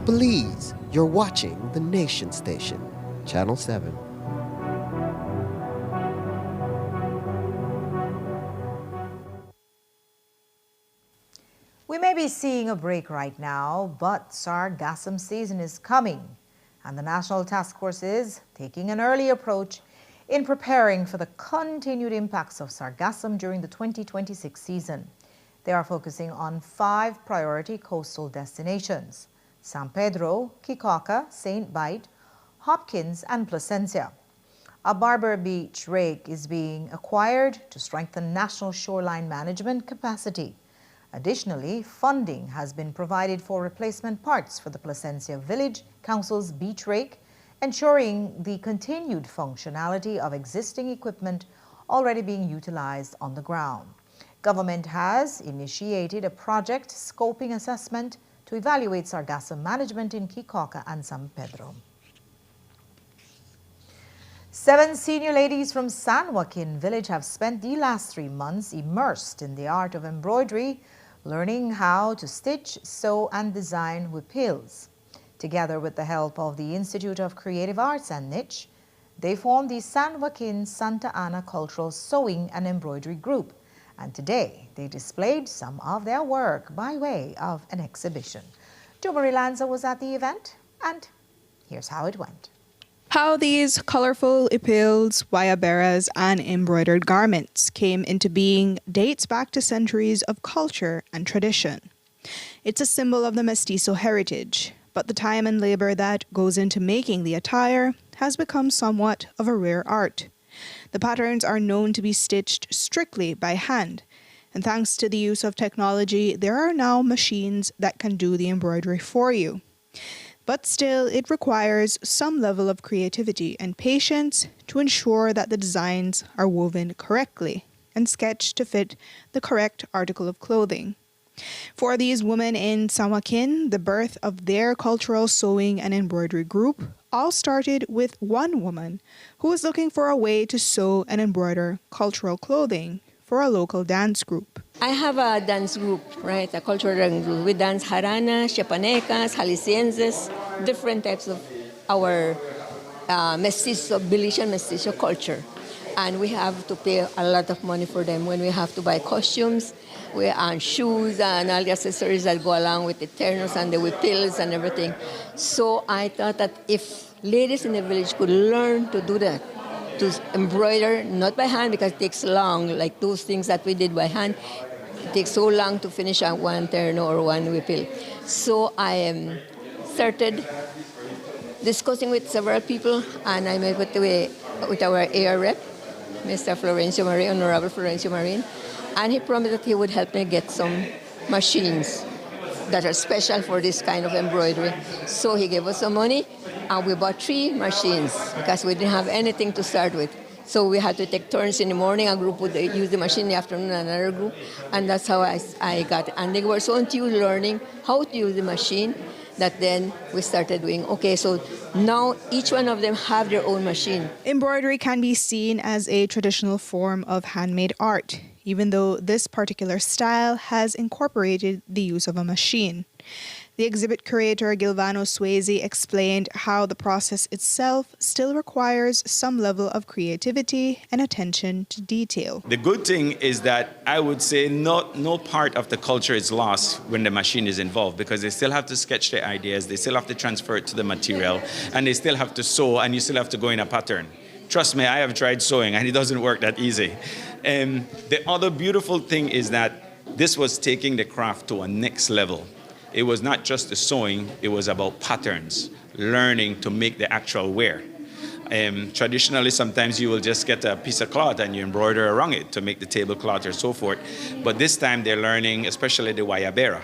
Belize, you're watching the Nation Station, Channel 7. We may be seeing a break right now, but Sargassum season is coming, and the National Task Force is taking an early approach in preparing for the continued impacts of Sargassum during the 2026 season. They are focusing on 5 priority coastal destinations: San Pedro, Kikoka, St. Bite, Hopkins, and Placencia. A Barber Beach rake is being acquired to strengthen national shoreline management capacity. Additionally, funding has been provided for replacement parts for the Placencia Village Council's beach rake, ensuring the continued functionality of existing equipment already being utilized on the ground. Government has initiated a project scoping assessment to evaluate sargassum management in Kikoka and San Pedro. 7 senior ladies from San Joaquin Village have spent the last 3 months immersed in the art of embroidery, learning how to stitch, sew, and design wipils. Together with the help of the Institute of Creative Arts and Niche, they formed the San Joaquin Santa Ana Cultural Sewing and Embroidery Group, and today they displayed some of their work by way of an exhibition. Jo Marie Lanza was at the event, and here's how it went. How these colorful epaules, guayaberas, and embroidered garments came into being dates back to centuries of culture and tradition. It's a symbol of the mestizo heritage, but the time and labor that goes into making the attire has become somewhat of a rare art. The patterns are known to be stitched strictly by hand, and thanks to the use of technology, there are now machines that can do the embroidery for you. But still, it requires some level of creativity and patience to ensure that the designs are woven correctly and sketched to fit the correct article of clothing. For these women in San Joaquin, the birth of their cultural sewing and embroidery group all started with one woman who was looking for a way to sew and embroider cultural clothing for a local dance group. I have a dance group, right? A cultural dance group. We dance jaranas, chiapanecas, jaliscienses, different types of our mestizo, Belizean mestizo culture. And we have to pay a lot of money for them when we have to buy costumes, and shoes and all the accessories that go along with the ternos and the wipils and everything. So I thought that if ladies in the village could learn to do that, to embroider, not by hand because it takes long, like those things that we did by hand, it takes so long to finish on one terno or one wipil. So I started discussing with several people, and I met with our AR rep, Mr. Florencio Marin, Honorable Florencio Marin, and he promised that he would help me get some machines that are special for this kind of embroidery. So he gave us some money, and we bought 3 machines because we didn't have anything to start with. So we had to take turns in the morning. A group would use the machine in the afternoon, another group, and that's how I got it. And they were so enthused learning how to use the machine that then we started doing, okay, so now each one of them have their own machine. Embroidery can be seen as a traditional form of handmade art, even though this particular style has incorporated the use of a machine. The exhibit curator Gilvano Swayze explained how the process itself still requires some level of creativity and attention to detail. The good thing is that I would say no part of the culture is lost when the machine is involved, because they still have to sketch their ideas, they still have to transfer it to the material, and they still have to sew, and you still have to go in a pattern. Trust me, I have tried sewing, and it doesn't work that easy. The other beautiful thing is that this was taking the craft to a next level. It was not just the sewing, it was about patterns, learning to make the actual wear. Traditionally, sometimes you will just get a piece of cloth and you embroider around it to make the tablecloth or so forth. But this time they're learning, especially the guayabera.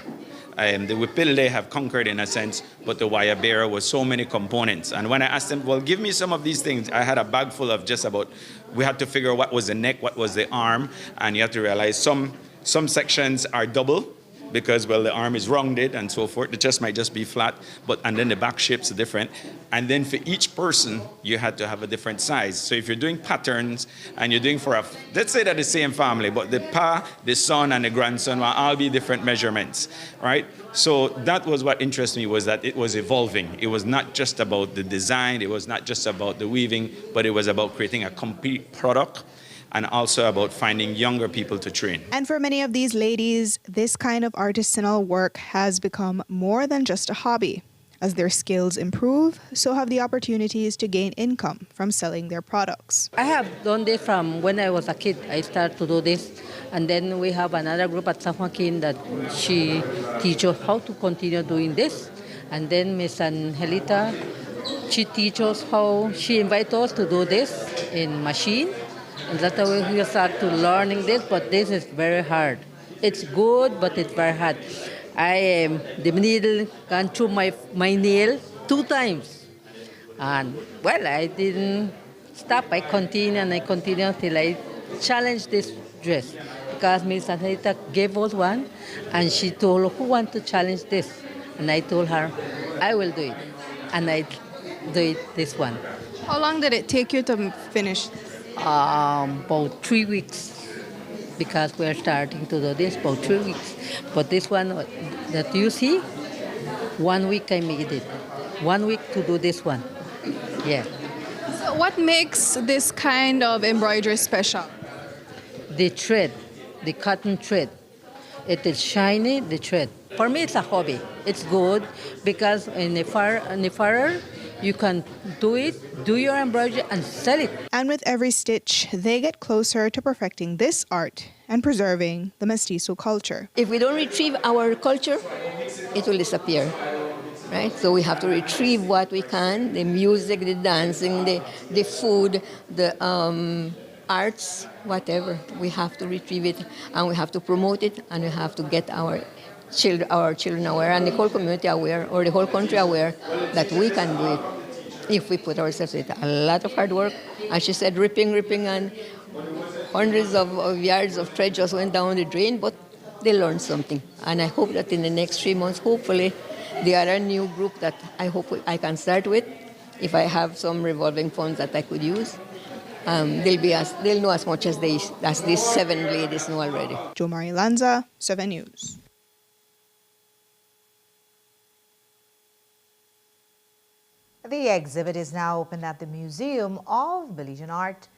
The wipil they have conquered in a sense, but the guayabera was so many components. And when I asked them, well, give me some of these things, I had a bag full of just about, we had to figure out what was the neck, what was the arm, and you have to realize some sections are double, because, well, the arm is rounded and so forth. The chest might just be flat, and then the back shapes are different. And then for each person, you had to have a different size. So if you're doing patterns and you're doing for let's say they're the same family, but the pa, the son, and the grandson will all be different measurements, right? So that was what interested me, was that it was evolving. It was not just about the design, it was not just about the weaving, but it was about creating a complete product, and also about finding younger people to train. And for many of these ladies, this kind of artisanal work has become more than just a hobby. As their skills improve, so have the opportunities to gain income from selling their products. I have done this from when I was a kid. I started to do this. And then we have another group at San Joaquin that she teaches how to continue doing this. And then Miss Angelita, she teaches how, she invites us to do this in machine. And that's the way we start to learning this, but this is very hard. It's good, but it's very hard. The needle gone through my nail 2 times. And, well, I didn't stop. I continue till I challenged this dress. Because Miss Anita gave us one, and she told, who want to challenge this? And I told her, I will do it. And I do it, this one. How long did it take you to finish? About 3 weeks. Because we're starting to do this, about 3 weeks. But this one that you see, 1 week I made it. 1 week to do this one. Yeah. So what makes this kind of embroidery special? The thread, the cotton thread. It is shiny, the thread. For me, it's a hobby. It's good because in the fire, you can do your embroidery and sell it. And with every stitch, they get closer to perfecting this art and preserving the mestizo culture. If we don't retrieve our culture, it will disappear, right? So we have to retrieve what we can, the music, the dancing, the food, the arts, whatever. We have to retrieve it, and we have to promote it, and we have to get our children aware, and the whole community aware, or the whole country aware, that we can do it if we put ourselves in it. A lot of hard work. As she said, ripping, and hundreds of yards of thread just went down the drain, but they learned something. And I hope that in the next 3 months, hopefully, the other new group that I hope I can start with, if I have some revolving funds that I could use, they'll know as much as these 7 ladies know already. Jo Marie Lanza, 7 News. The exhibit is now open at the Museum of Belizean Art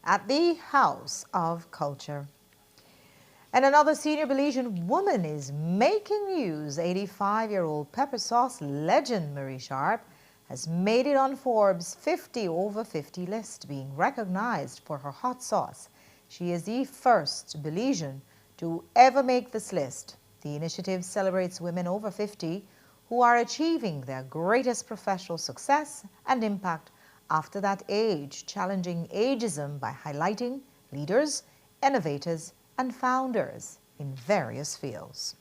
at the House of Culture. And another senior Belizean woman is making news. 85-year-old pepper sauce legend Marie Sharp has made it on Forbes' 50 over 50 list, being recognized for her hot sauce. She is the first Belizean to ever make this list. The initiative celebrates women over 50 who are achieving their greatest professional success and impact after that age, challenging ageism by highlighting leaders, innovators, and founders in various fields.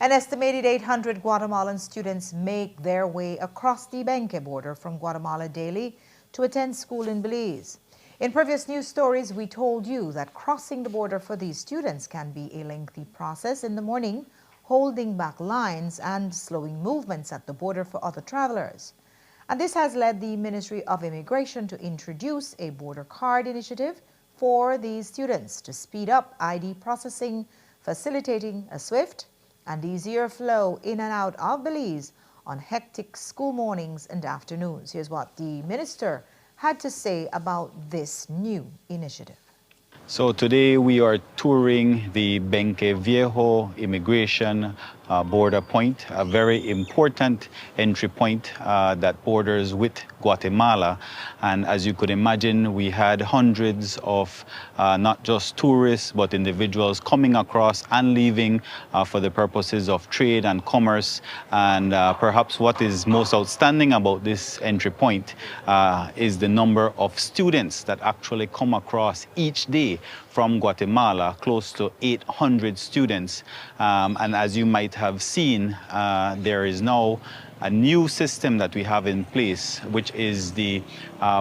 An estimated 800 Guatemalan students make their way across the Benque border from Guatemala daily to attend school in Belize. In previous news stories, we told you that crossing the border for these students can be a lengthy process in the morning, holding back lines and slowing movements at the border for other travelers. And this has led the Ministry of Immigration to introduce a border card initiative for these students to speed up ID processing, facilitating a swift and easier flow in and out of Belize on hectic school mornings and afternoons. Here's what the minister had to say about this new initiative. So today we are touring the Benque Viejo immigration border point, a very important entry point that borders with Guatemala. And as you could imagine, we had hundreds of not just tourists, but individuals coming across and leaving for the purposes of trade and commerce. And perhaps what is most outstanding about this entry point is the number of students that actually come across each day from Guatemala, close to 800 students. And as you might have seen, there is now a new system that we have in place, which is the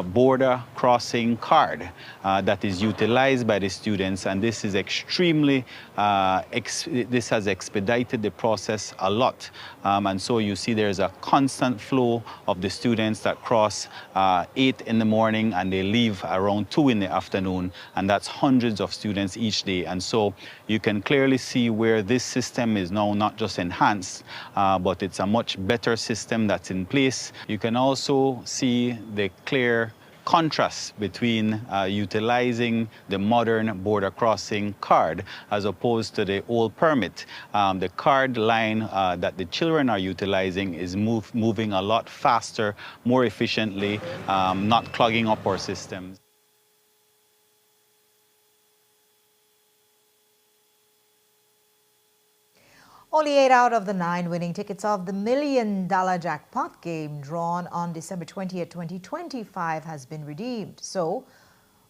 border crossing card that is utilized by the students, and this is extremely, this has expedited the process a lot. And so you see there's a constant flow of the students that cross 8 in the morning and they leave around 2 in the afternoon, and that's hundreds of students each day. And so you can clearly see where this system is now not just enhanced, but it's a much better system that's in place. You can also see the clear contrast between utilizing the modern border crossing card as opposed to the old permit. The card line that the children are utilizing is moving a lot faster, more efficiently, not clogging up our systems. Only 8 out of the 9 winning tickets of the $1 million jackpot game drawn on December 20th, 2025 has been redeemed. So,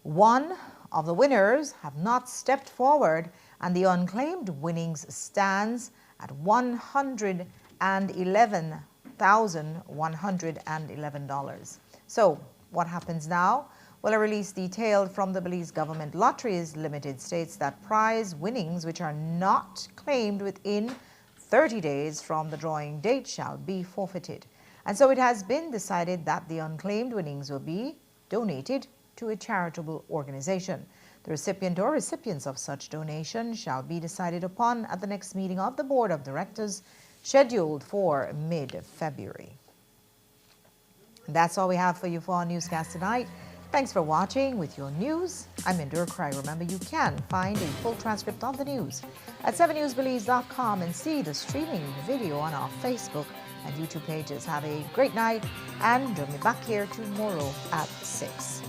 one of the winners have not stepped forward, and the unclaimed winnings stands at $111,111. So, what happens now? Well, a release detailed from the Belize Government Lotteries Limited states that prize winnings which are not claimed within 30 days from the drawing date shall be forfeited. And so it has been decided that the unclaimed winnings will be donated to a charitable organization. The recipient or recipients of such donation shall be decided upon at the next meeting of the Board of Directors, scheduled for mid-February. That's all we have for you for our newscast tonight. Thanks for watching with your news. I'm Embroidery. Remember, you can find a full transcript of the news at 7newsbelize.com and see the streaming video on our Facebook and YouTube pages. Have a great night and join me back here tomorrow at 6.